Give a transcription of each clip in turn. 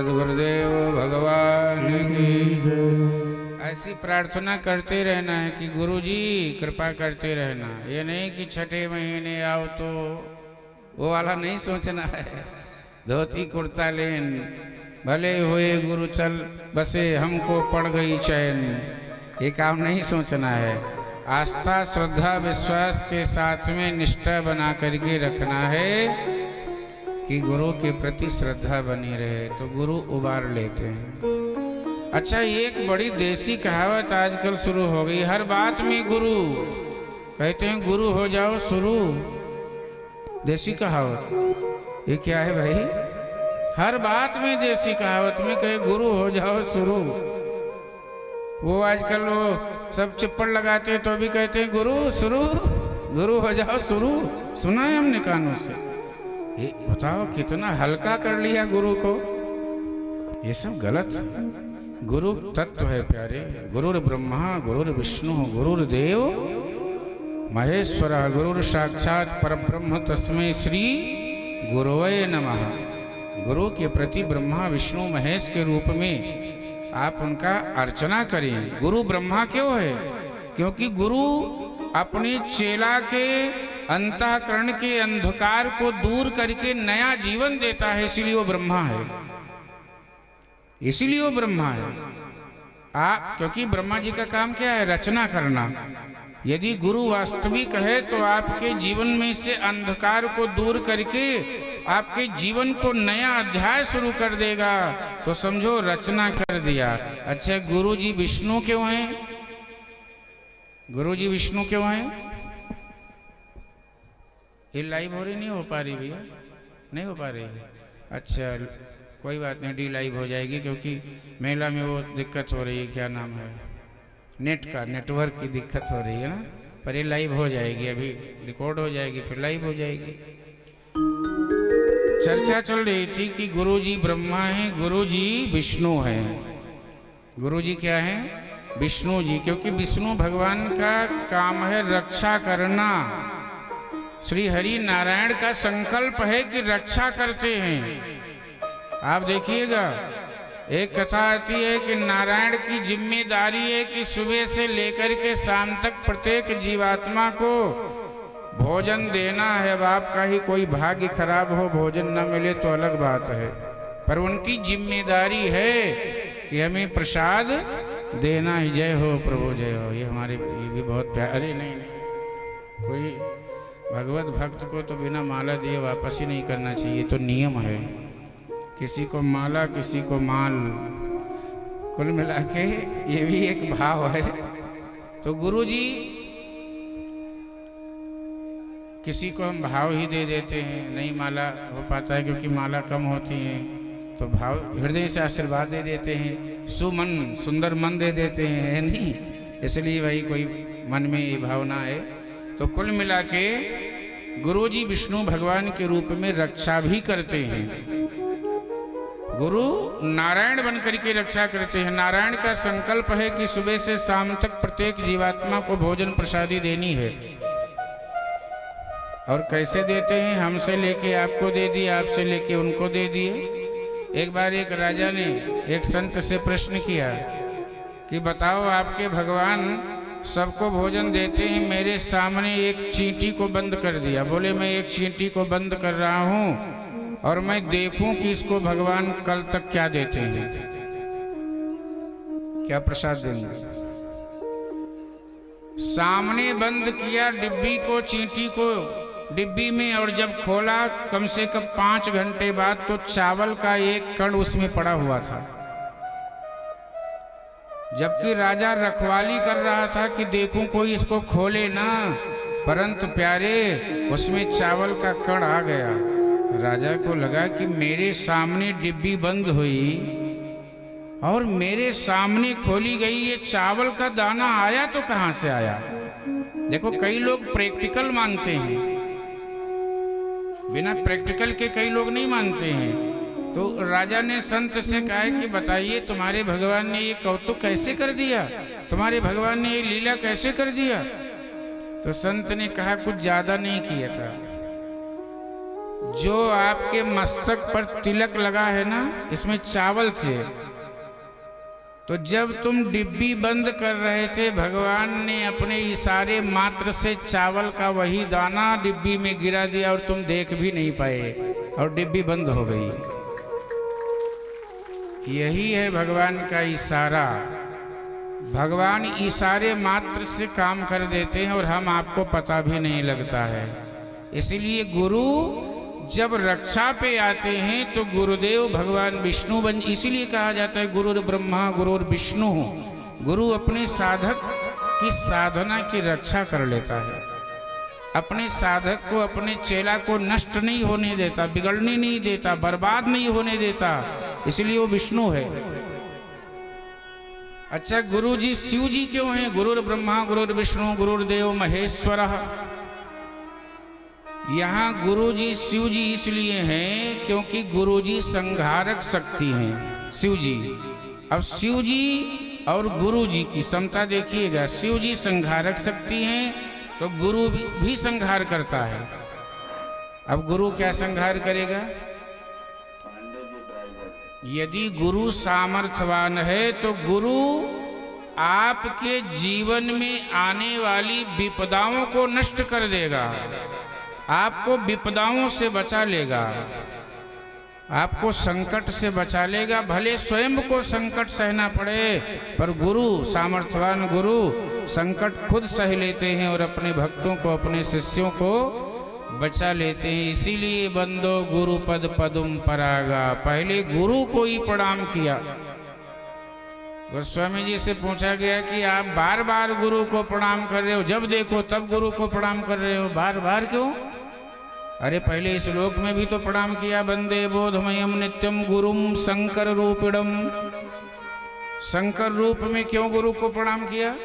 सद्गुरुदेव भगवान की जय। ऐसी प्रार्थना करते रहना है कि गुरु जी कृपा करते रहना। ये नहीं कि छठे महीने आओ तो वो वाला नहीं सोचना है। धोती कुर्ता लेन भले हुए गुरु चल बसे हमको पड़ गई चैन, ये काम नहीं सोचना है। आस्था श्रद्धा विश्वास के साथ में निष्ठा बना करके रखना है कि गुरु के प्रति श्रद्धा बनी रहे तो गुरु उबार लेते हैं। अच्छा, एक बड़ी देसी कहावत आजकल शुरू हो गई, हर बात में गुरु कहते हैं, गुरु हो जाओ शुरू। देसी कहावत ये क्या है भाई? हर बात में देसी कहावत में कहे गुरु हो जाओ शुरू। वो आजकल वो सब चिप्पड़ लगाते हैं तो भी कहते हैं गुरु शुरू, गुरु हो जाओ शुरू। सुना है हमने कानों से। ये बताओ कितना हल्का कर लिया गुरु को। ये सब गलत है। गुरु तत्व है प्यारे। गुरुर ब्रह्मा गुरुर विष्णु गुरुर्देव महेश्वर गुरुर साक्षात परब्रह्म तस्मै श्री गुरुवे नमः। गुरु के प्रति ब्रह्मा विष्णु महेश के रूप में आप उनका अर्चना करें। गुरु ब्रह्मा क्यों है? क्योंकि गुरु अपने चेला के अंतःकरण के अंधकार को दूर करके नया जीवन देता है, इसीलिए वो ब्रह्मा है। इसीलिए वो ब्रह्मा है। क्योंकि ब्रह्मा जी का काम क्या है? रचना करना। यदि गुरु वास्तविक है तो आपके जीवन में से अंधकार को दूर करके आपके जीवन को नया अध्याय शुरू कर देगा, तो समझो रचना कर दिया। अच्छा, गुरु जी विष्णु क्यों हैं? गुरु जी विष्णु क्यों हैं? ये लाइव हो रही नहीं हो पा रही भैया? नहीं हो पा रही? अच्छा कोई बात नहीं, डी लाइव हो जाएगी क्योंकि मेला में वो दिक्कत हो रही है, क्या नाम है, नेट का, नेटवर्क की दिक्कत हो रही है ना। पर ये लाइव हो जाएगी, अभी रिकॉर्ड हो जाएगी फिर लाइव हो जाएगी। चर्चा चल रही थी कि गुरु जी ब्रह्मा हैं, गुरु जी विष्णु हैं। गुरु जी क्या हैं? विष्णु जी। क्योंकि विष्णु भगवान का काम है रक्षा करना। श्री हरि नारायण का संकल्प है कि रक्षा करते हैं। आप देखिएगा, एक कथा आती है कि नारायण की जिम्मेदारी है कि सुबह से लेकर के शाम तक प्रत्येक जीवात्मा को भोजन देना है। अब आपका ही कोई भाग्य खराब हो, भोजन न मिले तो अलग बात है, पर उनकी जिम्मेदारी है कि हमें प्रसाद देना ही। जय हो प्रभु जय हो। ये हमारे ये भी बहुत प्यारे। नहीं कोई भगवत भक्त को तो बिना माला दिए वापस ही नहीं करना चाहिए, तो नियम है। किसी को माला किसी को माल, कुल मिला के ये भी एक भाव है। तो गुरु जी किसी को हम भाव ही दे देते हैं, नहीं माला हो पाता है क्योंकि माला कम होती है, तो भाव हृदय से आशीर्वाद दे देते हैं, सुमन सुंदर मन दे देते हैं, है नहीं? इसलिए भाई कोई मन में ये भावना है। तो कुल मिला के गुरु जी विष्णु भगवान के रूप में रक्षा भी करते हैं। गुरु नारायण बनकर के रक्षा करते हैं। नारायण का संकल्प है कि सुबह से शाम तक प्रत्येक जीवात्मा को भोजन प्रसादी देनी है। और कैसे देते हैं? हमसे लेके आपको दे दिए, आपसे लेके उनको दे दिए। एक बार एक राजा ने एक संत से प्रश्न किया कि बताओ, आपके भगवान सबको भोजन देते हैं, मेरे सामने एक चींटी को बंद कर दिया। बोले मैं एक चींटी को बंद कर रहा हूं और मैं देखूं कि इसको भगवान कल तक क्या देते हैं, क्या प्रसाद देंगे। सामने बंद किया डिब्बी को, चींटी को डिब्बी में, और जब खोला कम से कम 5 घंटे बाद तो चावल का एक कण उसमें पड़ा हुआ था। जबकि राजा रखवाली कर रहा था कि देखूं कोई इसको खोले ना, परंतु प्यारे उसमें चावल का कण आ गया। राजा को लगा कि मेरे सामने डिब्बी बंद हुई और मेरे सामने खोली गई, ये चावल का दाना आया तो कहां से आया? देखो, कई लोग प्रैक्टिकल मानते हैं, बिना प्रैक्टिकल के कई लोग नहीं मानते हैं। तो राजा ने संत से कहा कि बताइए तुम्हारे भगवान ने ये कौतुक कैसे कर दिया, तुम्हारे भगवान ने ये लीला कैसे कर दिया? तो संत ने कहा कुछ ज्यादा नहीं किया था, जो आपके मस्तक पर तिलक लगा है ना, इसमें चावल थे। तो जब तुम डिब्बी बंद कर रहे थे, भगवान ने अपने इशारे मात्र से चावल का वही दाना डिब्बी में गिरा दिया और तुम देख भी नहीं पाए और डिब्बी बंद हो गई। यही है भगवान का इशारा। भगवान इशारे मात्र से काम कर देते हैं और हम आपको पता भी नहीं लगता है। इसलिए गुरु जब रक्षा पे आते हैं तो गुरुदेव भगवान विष्णु बन, इसीलिए कहा जाता है गुरुर ब्रह्मा गुरुर विष्णु। गुरु अपने साधक की साधना की रक्षा कर लेता है, अपने साधक को, अपने चेला को नष्ट नहीं होने देता, बिगड़ने नहीं देता, बर्बाद नहीं होने देता, इसलिए वो विष्णु है। अच्छा, गुरु जी शिव जी क्यों हैं? गुरुर ब्रह्मा गुरुर विष्णु गुरुर्देव महेश्वर। यहाँ गुरु जी शिव जी इसलिए हैं क्योंकि गुरु जी संहारक शक्ति हैं, शिव जी। अब शिव जी और गुरु जी की समता देखिएगा। शिव जी संहारक शक्ति हैं तो गुरु भी संहार करता है। अब गुरु क्या संहार करेगा? यदि गुरु सामर्थ्यवान है तो गुरु आपके जीवन में आने वाली विपदाओं को नष्ट कर देगा, आपको विपदाओं से बचा लेगा, आपको संकट से बचा लेगा। भले स्वयं को संकट सहना पड़े, पर गुरु, सामर्थ्यवान गुरु संकट खुद सह लेते हैं और अपने भक्तों को, अपने शिष्यों को बचा लेते हैं। इसीलिए बंदो गुरु पद पदुम परागा, पहले गुरु को ही प्रणाम किया। गोस्वामी जी से पूछा गया कि आप बार बार गुरु को प्रणाम कर रहे हो, जब देखो तब गुरु को प्रणाम कर रहे हो, बार बार क्यों? अरे पहले इस श्लोक में भी तो प्रणाम किया, वंदे बोधमयम नित्यम गुरुम शंकर रूपिणम। शंकर रूप में क्यों गुरु को प्रणाम किया?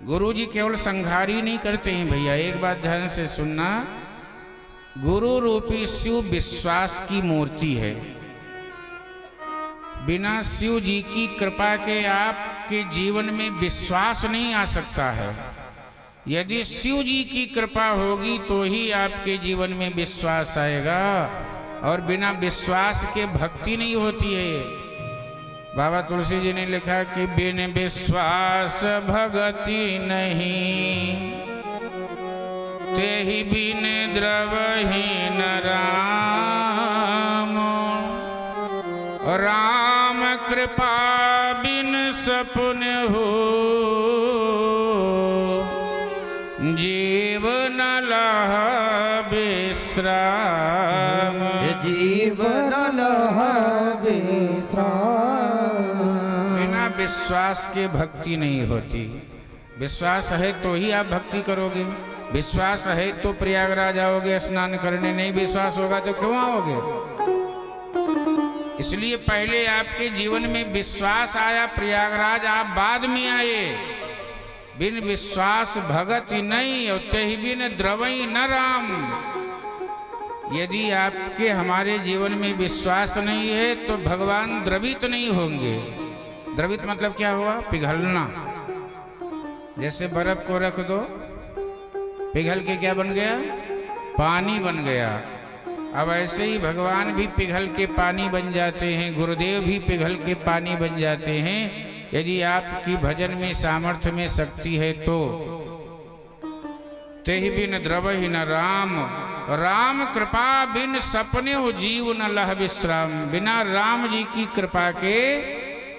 गुरु जी केवल संहार ही नहीं करते हैं भैया, एक बात ध्यान से सुनना। गुरु रूपी शिव विश्वास की मूर्ति है। बिना शिव जी की कृपा के आपके जीवन में विश्वास नहीं आ सकता है। यदि शिव जी की कृपा होगी तो ही आपके जीवन में विश्वास आएगा, और बिना विश्वास के भक्ति नहीं होती है। बाबा तुलसी जी ने लिखा कि बिन विश्वास भगति नहीं, तेहि बिन द्रवहीन राम। राम कृपा बिन सपन हो, जीवन लह विश्राम। जीवन लह विश्राम। बिना विश्वास के भक्ति नहीं होती। विश्वास है तो ही आप भक्ति करोगे, विश्वास है तो प्रयागराज आओगे स्नान करने, नहीं विश्वास होगा तो क्यों आओगे? इसलिए पहले आपके जीवन में विश्वास आया, प्रयागराज आप बाद में आए। बिन विश्वास भगत नहीं, और तेहि बिन द्रवई न राम। यदि आपके हमारे जीवन में विश्वास नहीं है तो भगवान द्रवित नहीं होंगे। द्रवित मतलब क्या हुआ? पिघलना। जैसे बर्फ को रख दो, पिघल के क्या बन गया? पानी बन गया। अब ऐसे ही भगवान भी पिघल के पानी बन जाते हैं, गुरुदेव भी पिघल के पानी बन जाते हैं। यदि आपकी भजन में सामर्थ्य में शक्ति है तो। तेहि बिन द्रवहि न राम, राम कृपा बिन सपने हो जीव न लह विश्राम। बिना राम जी की कृपा के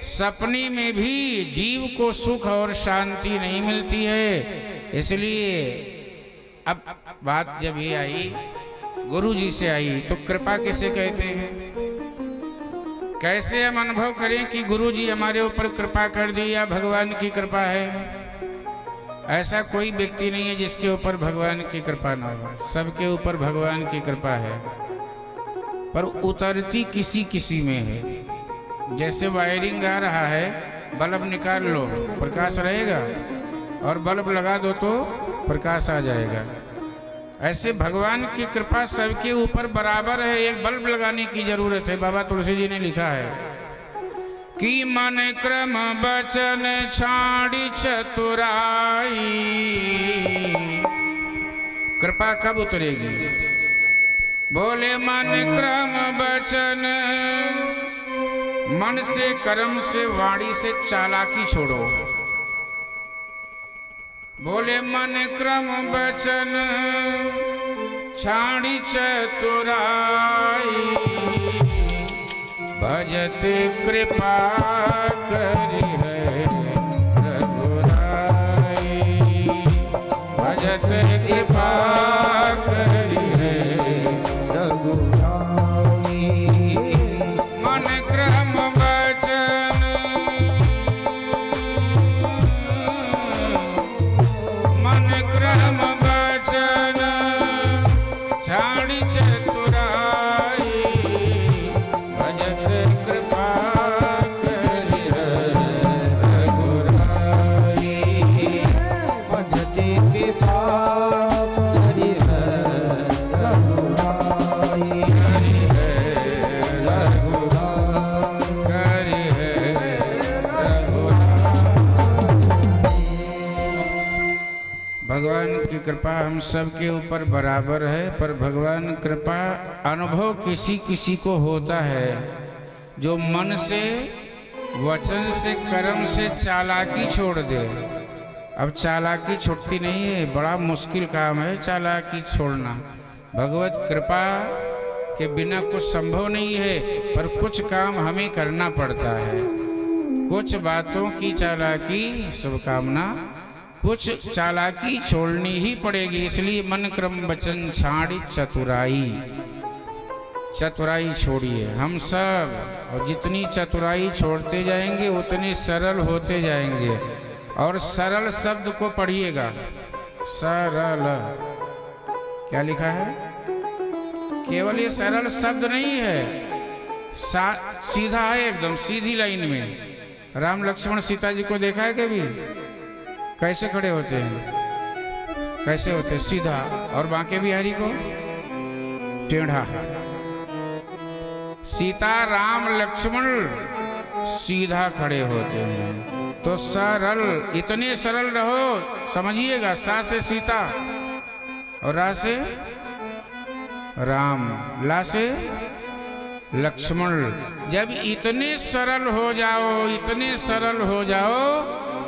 सपने में भी जीव को सुख और शांति नहीं मिलती है। इसलिए अब बात जब ये आई, गुरु जी से आई, तो कृपा किसे कहते हैं? कैसे हम अनुभव करें कि गुरु जी हमारे ऊपर कृपा कर दी या भगवान की कृपा है? ऐसा कोई व्यक्ति नहीं है जिसके ऊपर भगवान की कृपा ना हो, सबके ऊपर भगवान की कृपा है, पर उतरती किसी किसी में है। जैसे वायरिंग आ रहा है, बल्ब निकाल लो प्रकाश रहेगा, और बल्ब लगा दो तो प्रकाश आ जाएगा। ऐसे भगवान की कृपा सबके ऊपर बराबर है, एक बल्ब लगाने की जरूरत है। बाबा तुलसी जी ने लिखा है कि मन क्रम बचन छाड़ी चतुराई। कृपा कब उतरेगी? बोले मन क्रम वचन, मन से कर्म से वाणी से चालाकी छोड़ो। बोले मन क्रम वचन छाड़ी चतुराई, भजत कृपा करी है रघुराई, भजत कृपा करी है रघुराई। मन क्रम वचन, मन क्रम वचन छाड़ी चतुराई, भजत कृपा करी है रघुराई, भजत कृपा करी है रघुराई, करी है रघुराई। करी है रघुराई। भगवान की कृपा हम सब के ऊपर बराबर है, पर भगवान कृपा अनुभव किसी किसी को होता है जो मन से वचन से कर्म से चालाकी छोड़ दे। अब चालाकी छूटती नहीं है, बड़ा मुश्किल काम है चालाकी छोड़ना। भगवत कृपा के बिना कुछ संभव नहीं है, पर कुछ काम हमें करना पड़ता है। कुछ बातों की चालाकी शुभकामना, कुछ चालाकी छोड़नी ही पड़ेगी। इसलिए मन क्रम वचन छाड़ी चतुराई, चतुराई छोड़िए हम सब। और जितनी चतुराई छोड़ते जाएंगे उतने सरल होते जाएंगे। और सरल शब्द को पढ़िएगा, सरल क्या लिखा है? केवल ये सरल शब्द नहीं है, सीधा है, एकदम सीधी लाइन में। राम लक्ष्मण सीता जी को देखा है कभी? कैसे खड़े होते हैं? कैसे होते? सीधा। और बांके बिहारी को टेढ़ा। सीता राम लक्ष्मण सीधा खड़े होते हैं। तो सरल, इतने सरल रहो, समझिएगा। सा से सीता और रा से राम, ला से लक्ष्मण। जब इतने सरल हो जाओ, इतने सरल हो जाओ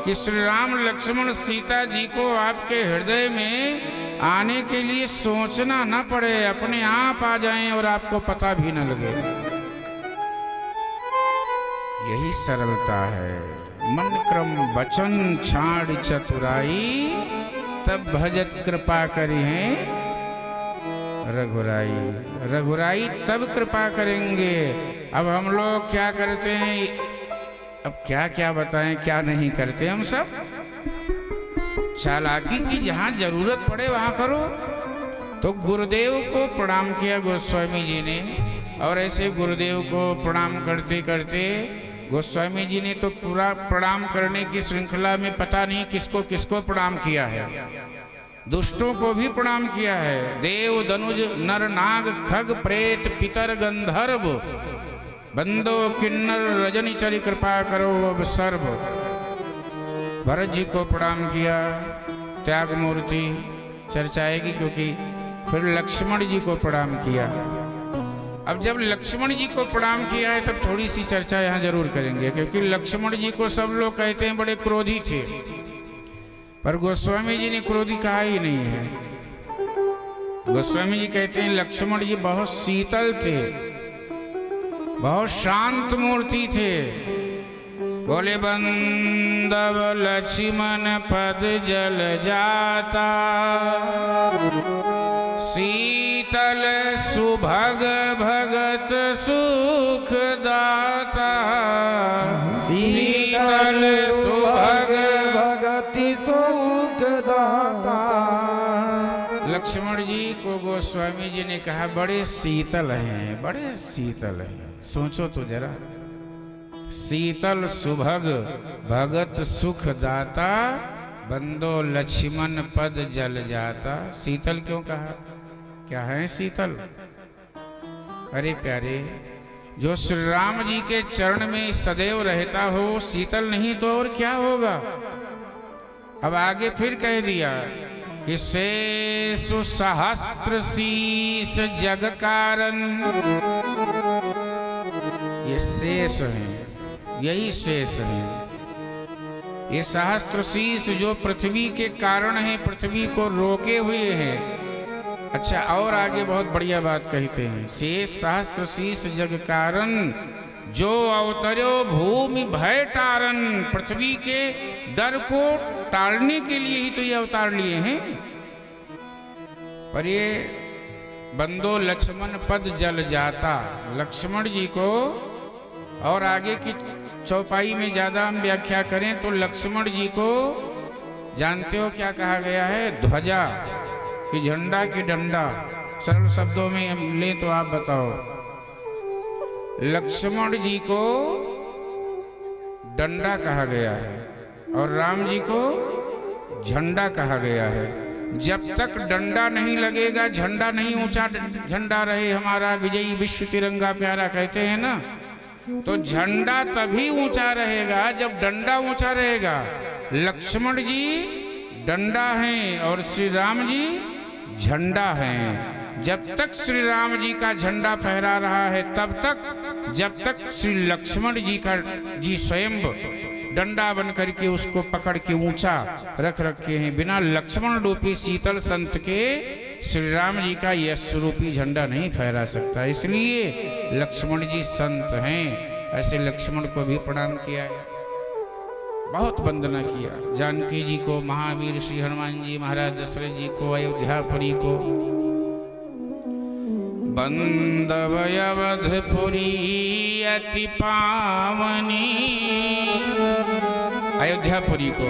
कि श्री राम लक्ष्मण सीता जी को आपके हृदय में आने के लिए सोचना न पड़े, अपने आप आ जाएं और आपको पता भी न लगे। यही सरलता है। मन क्रम वचन छाड़ चतुराई, तब भजत कृपा करी है रघुराई। रघुराई तब कृपा करेंगे। अब हम लोग क्या करते हैं? अब क्या क्या बताएं, क्या नहीं करते हम सब। चालाकी की जहां जरूरत पड़े वहां करो। तो गुरुदेव को प्रणाम किया गोस्वामी जी ने, और ऐसे गुरुदेव को प्रणाम करते करते गोस्वामी जी ने तो पूरा प्रणाम करने की श्रृंखला में पता नहीं किसको किसको प्रणाम किया है। दुष्टों को भी प्रणाम किया है। देव दनुज नर नाग खग प्रेत पितर गंधर्व, बंदो किन्नर रजनी चरी कृपा करो अब सर्व। भरत जी को प्रणाम किया, त्याग मूर्ति चर्चा आएगी, क्योंकि फिर लक्ष्मण जी को प्रणाम किया। अब जब लक्ष्मण जी को प्रणाम किया है तब थोड़ी सी चर्चा यहाँ जरूर करेंगे, क्योंकि लक्ष्मण जी को सब लोग कहते हैं बड़े क्रोधी थे, पर गोस्वामी जी ने क्रोधी कहा ही नहीं है। गोस्वामी जी कहते हैं लक्ष्मण जी बहुत शीतल थे, बहुत शांत मूर्ति थे। बोले बंदव लक्ष्मण पद जल जाता, शीतल सुभग भगत सुख दाता। शीतल सुभग भगति सुख दाता। लक्ष्मण जी को गोस्वामी जी ने कहा बड़े शीतल हैं, बड़े शीतल हैं। सोचो तो जरा, शीतल सुभग भगत सुख दाता, बंदो लक्ष्मण पद जल जाता। शीतल क्यों कहा? क्या है शीतल? अरे प्यारे, जो श्री राम जी के चरण में सदैव रहता हो, शीतल नहीं तो और क्या होगा? अब आगे फिर कह दिया कि शेषु सहस्त्र शीस जग कारण। ये शेष है, यही शेष है। ये सहस्त्र शीस जो पृथ्वी के कारण है, पृथ्वी को रोके हुए है। अच्छा, और आगे बहुत बढ़िया बात कहते हैं, शेष सहस्त्र शीस जग कारण जो अवतरो भूमि भय तारन। पृथ्वी के डर को टालने के लिए ही तो ये अवतार लिए हैं। पर ये बंदो लक्ष्मण पद जल जाता, लक्ष्मण जी को, और आगे की चौपाई में ज्यादा हम व्याख्या करें तो लक्ष्मण जी को जानते हो क्या कहा गया है? ध्वजा कि झंडा की डंडा। सरल शब्दों में हम ले तो आप बताओ। लक्ष्मण जी को डंडा कहा गया है और राम जी को झंडा कहा गया है। जब तक डंडा नहीं लगेगा, झंडा नहीं ऊंचा झंडा रहे हमारा विजयी विश्व तिरंगा प्यारा कहते हैं ना, तो झंडा तभी ऊंचा रहेगा जब डंडा ऊंचा रहेगा। लक्ष्मण जी डंडा हैं और श्री राम जी झंडा हैं। जब तक श्री राम जी का झंडा फहरा रहा है तब तक, जब तक श्री लक्ष्मण जी स्वयं डंडा बन करके उसको पकड़ के ऊंचा रख रखे हैं। बिना लक्ष्मण रूपी शीतल संत के श्री राम जी का यश रूपी झंडा नहीं फहरा सकता। इसलिए लक्ष्मण जी संत हैं। ऐसे लक्ष्मण को भी प्रणाम किया है, बहुत वंदना किया। जानकी जी को, महावीर श्री हनुमान जी महाराज दशरथ जी को, अयोध्यापुरी को। बंदव अवधपुरी अति पावनी, अयोध्यापुरी को।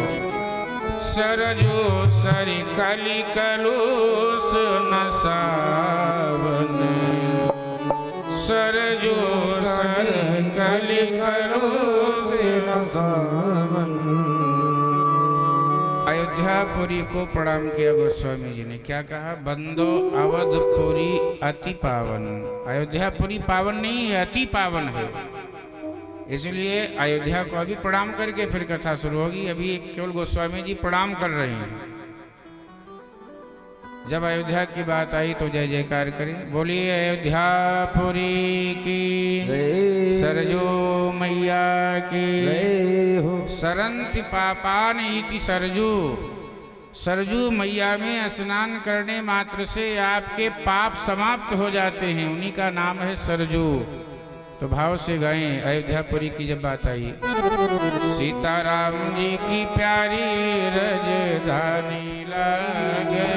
सरजो सरि कलि कलुष न सावन, सरजो सरि कलि कलुष न सावन। अयोध्यापुरी को प्रणाम किया गोस्वामी जी ने। क्या कहा? बंदो अवधपुरी अति पावन। अयोध्यापुरी पावन नहीं है, अति पावन है। इसलिए अयोध्या को अभी प्रणाम करके फिर कथा शुरू होगी। अभी केवल गोस्वामी जी प्रणाम कर रहे हैं। जब अयोध्या की बात आई तो जय जयकार करें। बोलिए अयोध्यापुरी की, सरजो मैया की। सरंति पापान इति सरजू, सरजू मैया में स्नान करने मात्र से आपके पाप समाप्त हो जाते हैं, उन्हीं का नाम है सरजू। तो भाव से गाएं अयोध्यापुरी की जब बात आई। सीताराम जी की प्यारी रजधानी लागे,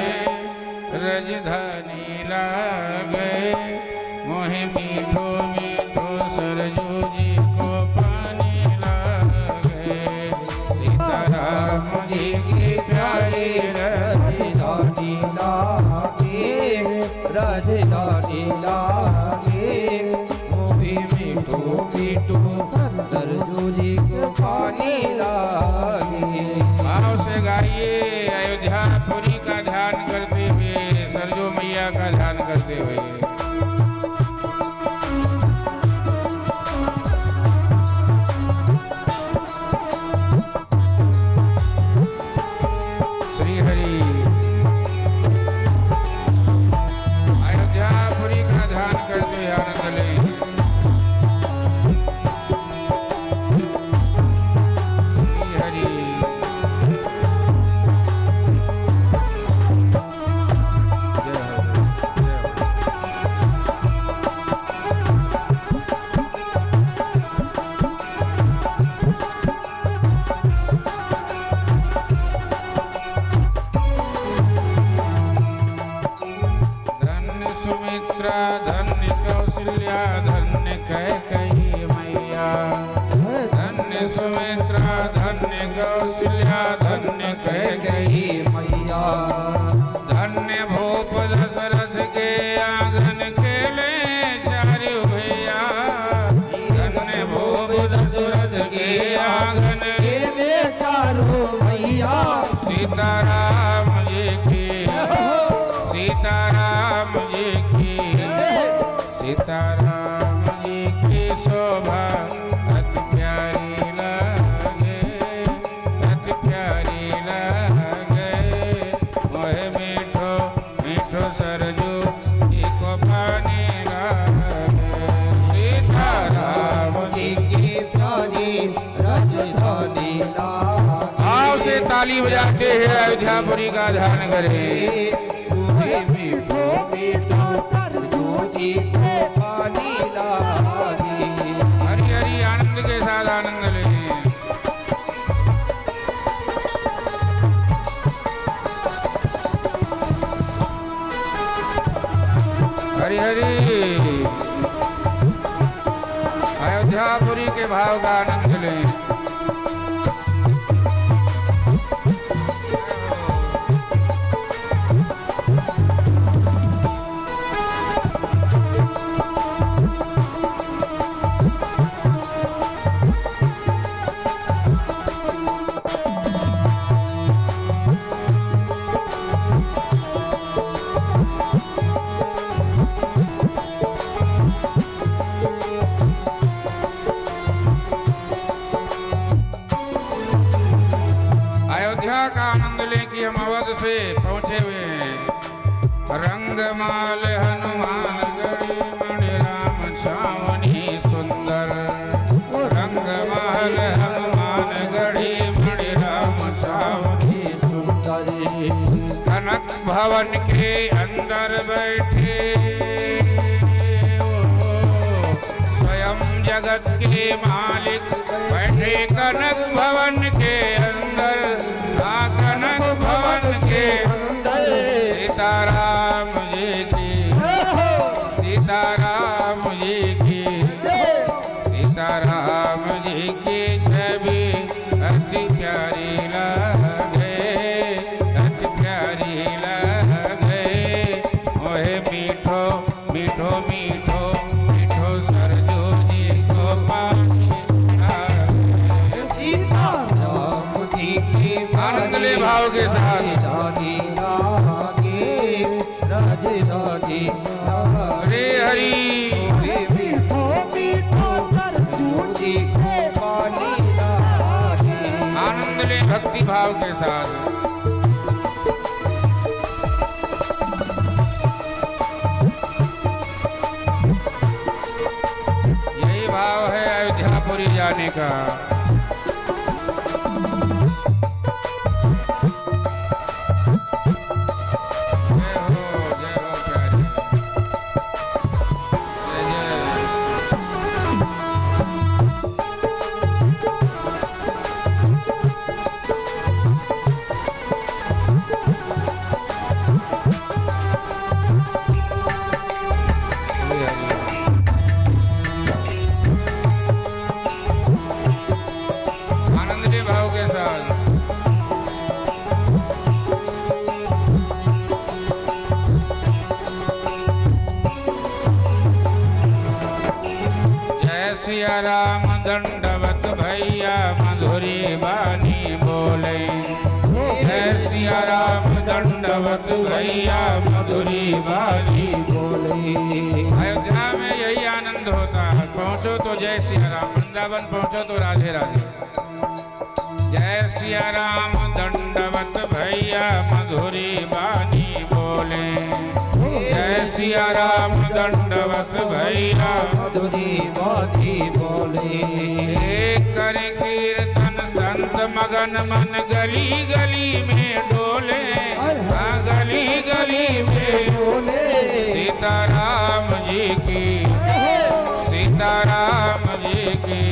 रजधानी लागे, मोहे मीठो मीठो सरजू जी को पानी लागे। सीताराम जी की प्यारी रजधानी लागे, रजधानी लागे, मोहे मीठो मीठो सरजू जी को पानी लागे। भाव से गाइए अयोध्यापुरी का ध्यान करते हुए, सरजू मैया का ध्यान करते हुए। श्री हरि अयोध्यापुरी का ध्यान करते हुए आनंद लें। सुमित्रा धन्य कौशल्या धन्य कैकेयी मैया, धन्य सुमित्रा धन्य कौशल्या धन्य कैकेयी मैया, धन्य भूप दशरथ के आंगन खेले चारु भैया, धन्य भूप दशरथ के आंगन खेले चारु भैया। सीताराम जी की, सीताराम जी की, सीताराम जी की शोभा अति प्यारी लागे, अति प्यारी लागे, मोहे का ध्यान करें। मुहे मीठो मीठो सरजू जी को पानी लागे। हरि हरि आनंद के साथ आनंद लें। हरि हरि अयोध्यापुरी के भाव का आनंद लें। का आनंद लें कि हम अवध से पहुंचे हुए हैं। रंगमाल हनुमान गढ़ी मणि राम छावनी सुंदर। रंगमाल हनुमान गढ़ी मणि राम छावनी सुंदर। कनक भवन के अंदर बैठे स्वयं जगत के मालिक बैठे कनक भवन के अंदर। कनक भवन के अंदर सीताराम जी की, सीताराम जी की, सीताराम जी की छवि अति प्यारी लगे, अति प्यारी लगे। ओहे मीठो मीठो मीठो मीठो सरजू जी को पानी आनंद ले भाव के साथ। श्री हरि आनंद ले भक्ति भाव के साथ। यही भाव है अयोध्यापुरी जाने का। सिया राम दंडवत भैया मधुरी बानी बोले। जय सिया राम दंडवत भैया मधुरी बानी बोले। अयोध्या में यही आनंद होता है। पहुंचो तो जय सिया राम, वृंदावन पहुंचो तो राधे राधे। जय सिया राम दंडवत भैया मधुरी बानी बोले। जय सिया राम दंडवत भैया मधुरी बानी बोले। एक करे कीर्तन संत मगन मन गली गली में डोले। गली गली में डोले। सीताराम जी की, सीताराम जी की,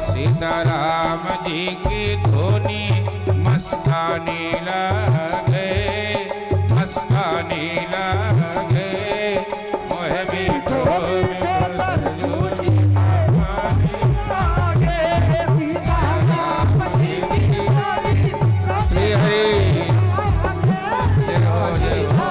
सीताराम जी की धोनी मस्तानी लगे, मस्तानी लगे। मोहे मीठो श्री हरि जय हो जय हो।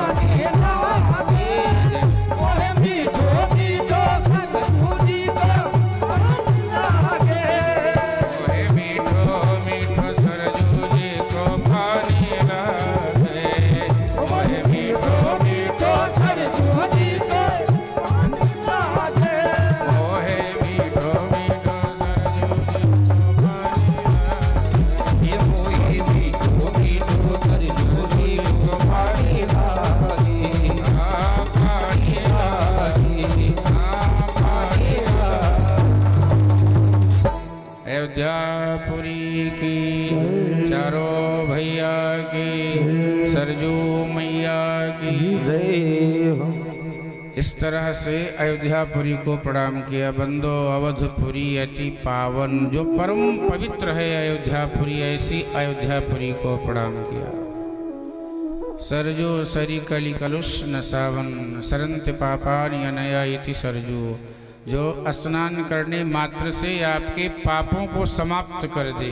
मैया की। इस तरह से अयोध्यापुरी को प्रणाम किया। बंदो अवधपुरी अति पावन, जो परम पवित्र है अयोध्यापुरी, ऐसी अयोध्यापुरी को प्रणाम किया। सरजो सरी कली कलुष न सावन, सरंत पापानि अनया इति सरजू, जो स्नान करने मात्र से आपके पापों को समाप्त कर दे,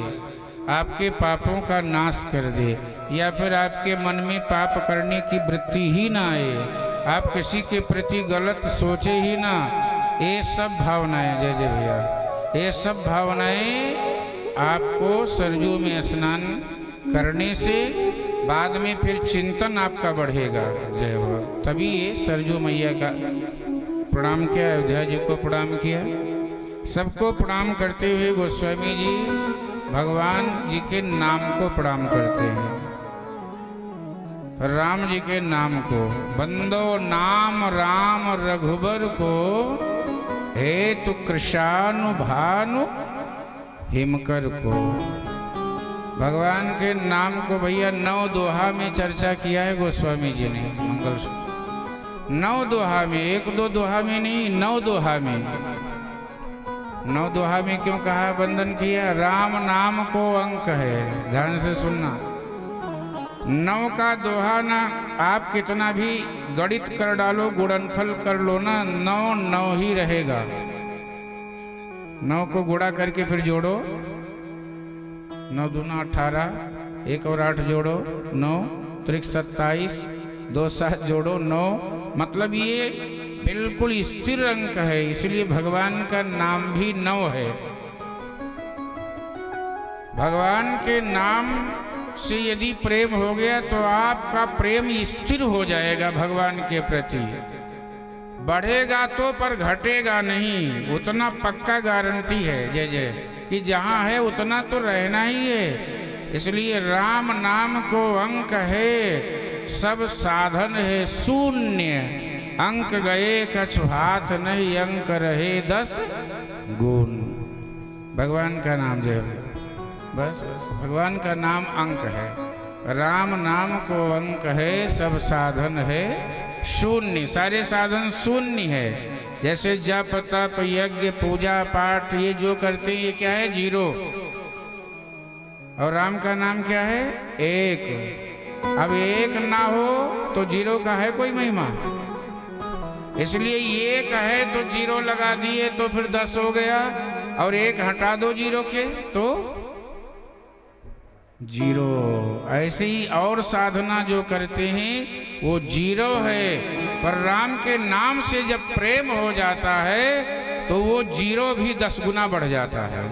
आपके पापों का नाश कर दे, या फिर आपके मन में पाप करने की वृत्ति ही ना आए, आप किसी के प्रति गलत सोचे ही ना, ये सब भावनाएं, जय जय भैया, ये सब भावनाएं आपको सरजू में स्नान करने से बाद में फिर चिंतन आपका बढ़ेगा। जय हो। तभी ये सरजू मैया का प्रणाम किया, अयोध्या जी को प्रणाम किया। सबको प्रणाम करते हुए गोस्वामी जी भगवान जी के नाम को प्रणाम करते हैं, राम जी के नाम को। बंदो नाम राम रघुबर को, हेतु कृशानु भानु हिमकर को। भगवान के नाम को भैया 9 दोहा में चर्चा किया है गोस्वामी जी ने मंगल। 9 दोहा में, 1-2 दोहा में नहीं, 9 दोहा में। 9 दोहा में क्यों कहा, वंदन किया? राम नाम को अंक है, ध्यान से सुनना। 9 का दोहा ना आप कितना भी गणित कर डालो, गुणनफल कर लो ना, 9 ही रहेगा। 9 को गुणा करके फिर जोड़ो, 9 दूना 18, 1 और 8 जोड़ो 9, 3 27, 2 7 जोड़ो 9, मतलब ये बिल्कुल स्थिर अंक है। इसलिए भगवान का नाम भी 9 है। भगवान के नाम से यदि प्रेम हो गया तो आपका प्रेम स्थिर हो जाएगा भगवान के प्रति। बढ़ेगा तो पर घटेगा नहीं, उतना पक्का गारंटी है जय जय, कि जहाँ है उतना तो रहना ही है। इसलिए राम नाम को अंक है, सब साधन है शून्य, अंक गए कछु हाथ नहीं, अंक रहे 10 गुण। भगवान का नाम जय, बस बस भगवान का नाम अंक है। राम नाम को अंक है, सब साधन है शून्य, सारे साधन शून्य है। जैसे जप तप यज्ञ पूजा पाठ ये जो करते हैं ये क्या है, 0। और राम का नाम क्या है, 1। अब 1 ना हो तो 0 का है कोई महिमा? इसलिए 1 है तो 0 लगा दिए तो फिर 10 हो गया, और 1 हटा दो 0 के तो 0। ऐसे ही और साधना जो करते हैं वो 0 है, पर राम के नाम से जब प्रेम हो जाता है तो वो 0 भी 10 गुना बढ़ जाता है।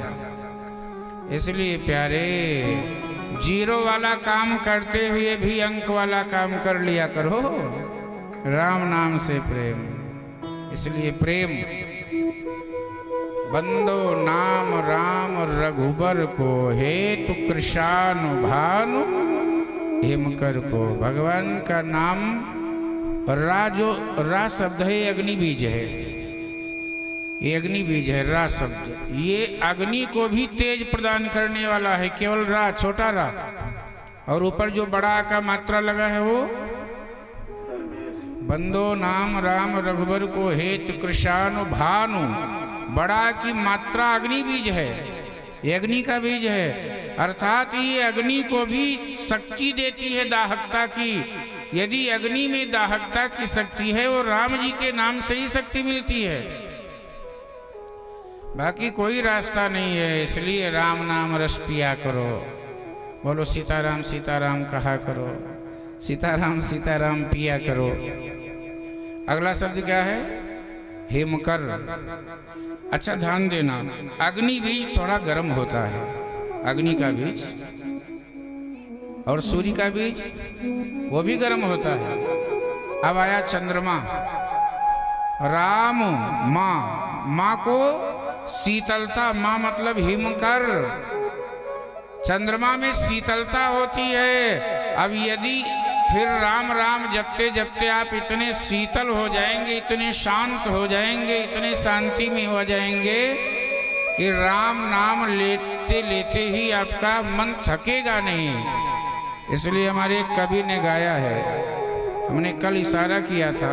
इसलिए प्यारे 0 वाला काम करते हुए भी अंक वाला काम कर लिया करो, राम नाम से प्रेम। इसलिए प्रेम बंदो नाम राम रघुबर को, हेतु कृशानु भानु हिमकर को। भगवान का नाम रा, जो रा शब्द है अग्नि बीज है, ये अग्नि बीज है रा शब्द। ये अग्नि को भी तेज प्रदान करने वाला है, केवल रा, छोटा रा, और ऊपर जो बड़ा का मात्रा लगा है वो बंदो नाम राम रघुबर को, हेतु कृशानु भानु। बड़ा की मात्रा अग्नि बीज है, ये अग्नि का बीज है, अर्थात ये अग्नि को भी शक्ति देती है दाहकता की। यदि अग्नि में दाहकता की शक्ति है वो राम जी के नाम से ही शक्ति मिलती है, बाकी कोई रास्ता नहीं है। इसलिए राम नाम रस पिया करो, बोलो सीताराम सीताराम कहा करो, सीताराम सीताराम पिया करो। अगला शब्द क्या है, हिमकर। अच्छा ध्यान देना, अग्नि बीज थोड़ा गर्म होता है, अग्नि का बीज, और सूर्य का बीज वो भी गर्म होता है। अब आया चंद्रमा, राम माँ, माँ को शीतलता, माँ मतलब हिमकर, चंद्रमा में शीतलता होती है। अब यदि फिर राम राम जपते जपते आप इतने शीतल हो जाएंगे, इतने शांत हो जाएंगे, इतने शांति में हो जाएंगे कि राम नाम लेते लेते ही आपका मन थकेगा नहीं। इसलिए हमारे कवि ने गाया है, हमने कल इशारा किया था,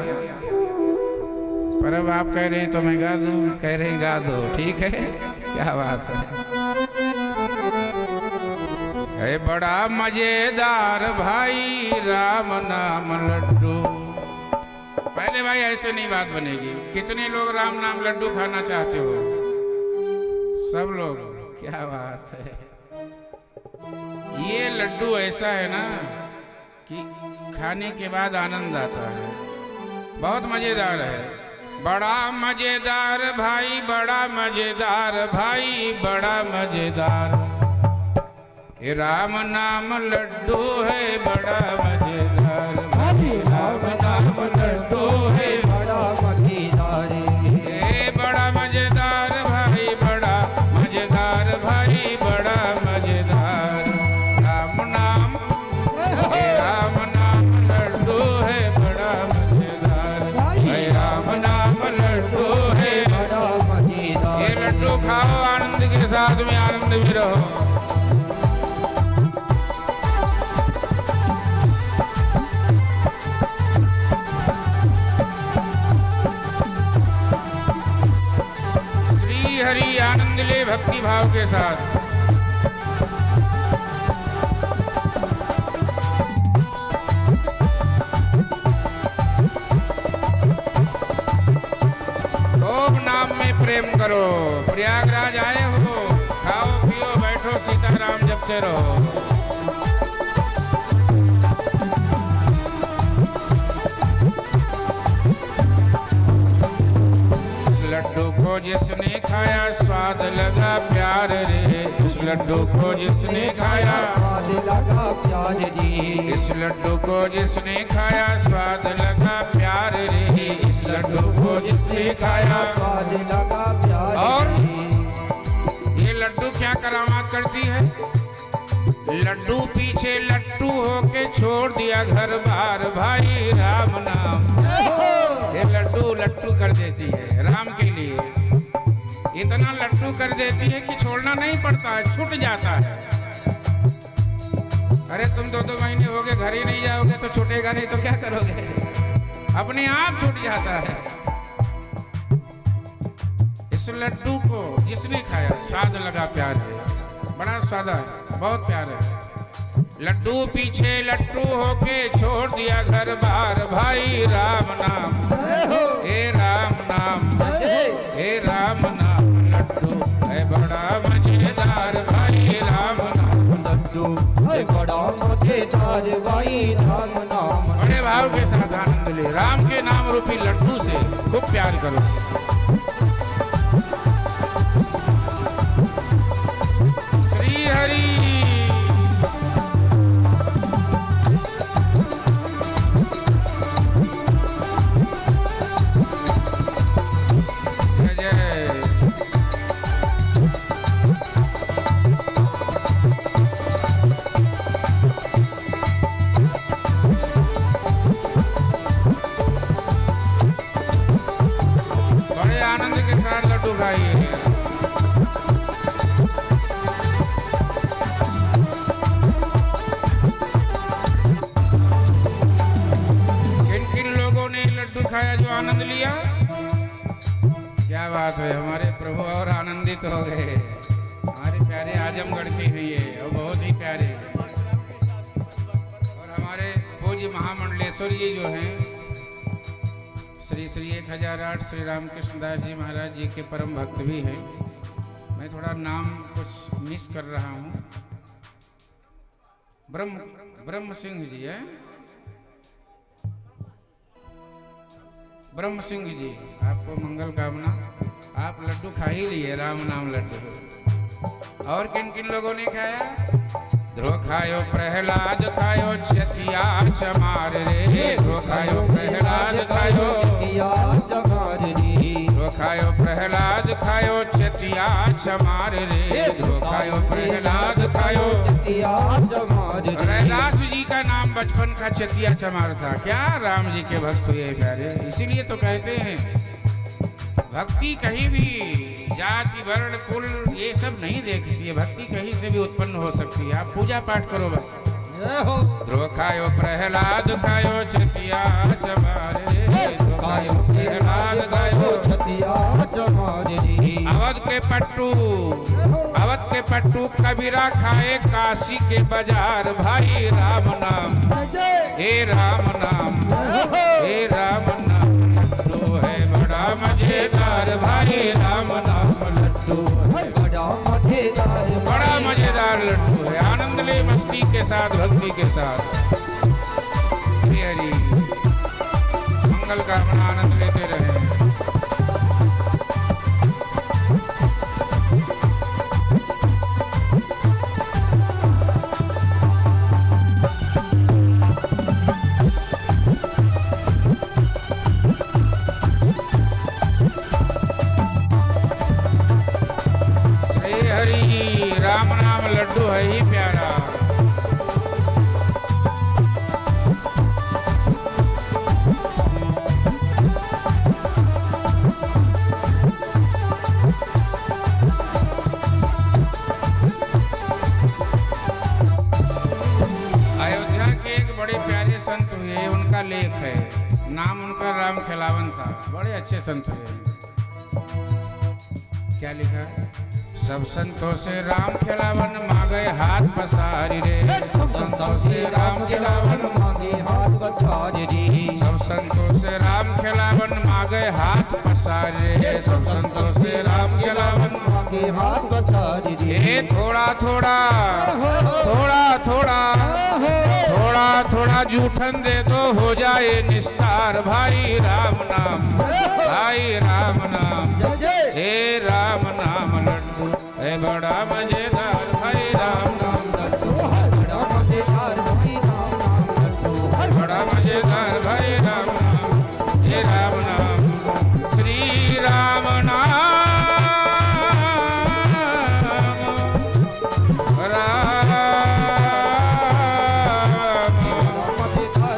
पर अब आप कह रहे हैं तो मैं गा दूं, कह रहे हैं गा दो, ठीक है, क्या बात है बड़ा मजेदार भाई राम नाम लड्डू। पहले भाई ऐसे नहीं बात बनेगी। कितने लोग राम नाम लड्डू खाना चाहते हो? सब लोग, क्या बात है। ये लड्डू ऐसा है ना कि खाने के बाद आनंद आता है, बहुत मजेदार है। बड़ा मजेदार भाई, बड़ा मजेदार भाई, बड़ा मजेदार ये राम नाम लड्डू है, बड़ा मजेदार भाई राम नाम लड्डू है, बड़ा मजेदार ये बड़ा मजेदार भाई, बड़ा मजेदार भाई, बड़ा मजेदार राम नाम लड्डू है, बड़ा मजेदार भाई राम नाम लड्डू है, बड़ा मजेदार। ये लड्डू खाओ, आनंद के साथ में आनंद भी रहो। हरि आनंद ले भक्ति भाव के साथ। ओम नाम में प्रेम करो। प्रयागराज आए हो, खाओ पियो बैठो सीताराम जपते रहो। लड्डू को जिसने खाया स्वाद लगा प्यार रे, इस लड्डू को जिसने खाया स्वाद लगा प्यार रे, इस लड्डू को जिसने खाया स्वाद लगा प्यार रे, इस लड्डू को जिसने खाया स्वाद लगा प्यार और रे। ये लड्डू क्या करामात करती है? लड्डू पीछे लट्टू होके छोड़ दिया घर बार भाई राम नाम। ये लड्डू लट्टू कर देती है राम के लिए, इतना लट्टू कर देती है कि छोड़ना नहीं पड़ता है, छूट जाता है। अरे तुम 2-2 महीने हो गए घर ही नहीं जाओगे तो छूटेगा नहीं तो क्या करोगे? अपने आप छूट जाता है। इस लड्डू को जिसने खाया स्वाद लगा प्यार है, बड़ा स्वादा है, बहुत प्यार है। लड्डू पीछे लट्टू होके छोड़ दिया घर बार भाई राम नाम, हे राम नाम, हे राम नाम लड्डू है बड़ा मजेदार भाई राम नाम लड्डू है बड़ा मजेदार भाई राम नाम। बड़े भाव के साथ आनंद ले, राम के नाम रूपी लड्डू से खूब प्यार करो। श्री हरि खाया जो आनंद लिया, क्या बात है। हमारे प्रभु और आनंदित हो गए। हमारे प्यारे आजमगढ़ के हैं ये, और बहुत ही प्यारे। और हमारे पूज्य महामंडलेश्वर जी जो हैं श्री श्री 1008 श्री रामकृष्ण दास जी महाराज जी के परम भक्त भी हैं। मैं थोड़ा नाम कुछ मिस कर रहा हूँ। ब्रह्म सिंह जी है, ब्रह्म सिंह जी, आपको मंगल कामना। आप लड्डू खा ही लिए, राम नाम लड्डू। और किन किन लोगों ने खाया? ध्रुव खायो प्रहलाद खायो छतिया चमार रे, ध्रुव खायो प्रहलाद खायो छतिया चमार रे, ध्रुव खायो प्रहलाद खायो छतिया चमार रे, ध्रुव खायो प्रहलाद खायो छतिया चमार रे। रैलास जी का नाम बचपन का छतिया चमार था। क्या राम जी के भक्त हुए प्यारे। इसीलिए तो कहते हैं भक्ति कहीं भी जाति वर्ण कुल ये सब नहीं देखती है, भक्ति कहीं से भी उत्पन्न हो सकती है। आप पूजा पाठ करो बस, ध्रुव खायो प्रहलाद खायो छतिया चमारे, ध्रुव खायो प्रहलाद खायो छतिया चमारे। अवध के पट्टू कबीरा खाए काशी के बाजार। भाई राम नाम, हे राम नाम, हे राम नाम लड्डू है बड़ा मजेदार। भाई राम नाम लड्डू है बड़ा मजेदार लड्डू है। आनंद ले मस्ती के साथ, भक्ति के साथ। हरि हरि मंगल का अपना आनंद लेते रहे। राम नाम लड्डू है ही प्यारा। अयोध्या के एक बड़े प्यारे संत हुए, उनका लेख है, नाम उनका राम खिलावन था। बड़े अच्छे संत हुए। क्या लिखा है? सब संतों से राम खिलावन मांगे हाथ पसारी रे। सब संतों से राम खिलावन मांगे हाथ पसारी रे। सब संतों से राम खिलावन मांगे हाथ पसारी रे। सब संतों से राम खिलावन मांगे हाथ पसारी रे। थोड़ा थोड़ा थोड़ा थोड़ा थोड़ा थोड़ा जूठन दे दो हो जाए निस्तार। भाई राम नाम, भाई राम नाम, हे राम नाम लड्डू है बड़ा मजेदार। भाई राम नाम लड्डू है बड़ा मजेदार। भाई राम नाम लड्डू है बड़ा मजेदार। भाई राम नाम, हे राम नाम, श्री राम नाम, राम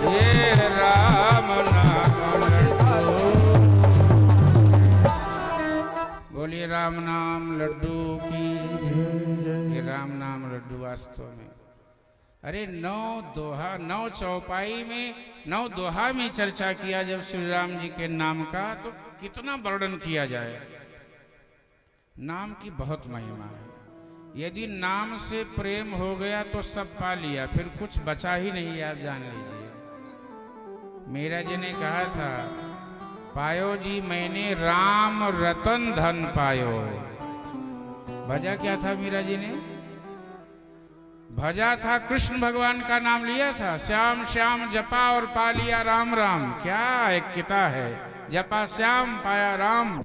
हे राम नाम लड्डू। बोलिए राम नाम लड्डू की। ये राम नाम लड्डू वास्तव में, अरे 9 दोहा 9 चौपाई में 9 दोहा में चर्चा किया जब श्री राम जी के नाम का, तो कितना वर्णन किया जाए। नाम की बहुत महिमा है। यदि नाम से प्रेम हो गया तो सब पा लिया, फिर कुछ बचा ही नहीं। आप जान लीजिए, मीरा जी ने कहा था, पायो जी मैंने राम रतन धन पायो। भजा क्या था मीरा जी ने? भजा था कृष्ण भगवान का नाम लिया था। श्याम श्याम जपा और पा लिया राम राम। क्या एक किता है, जपा श्याम पाया राम।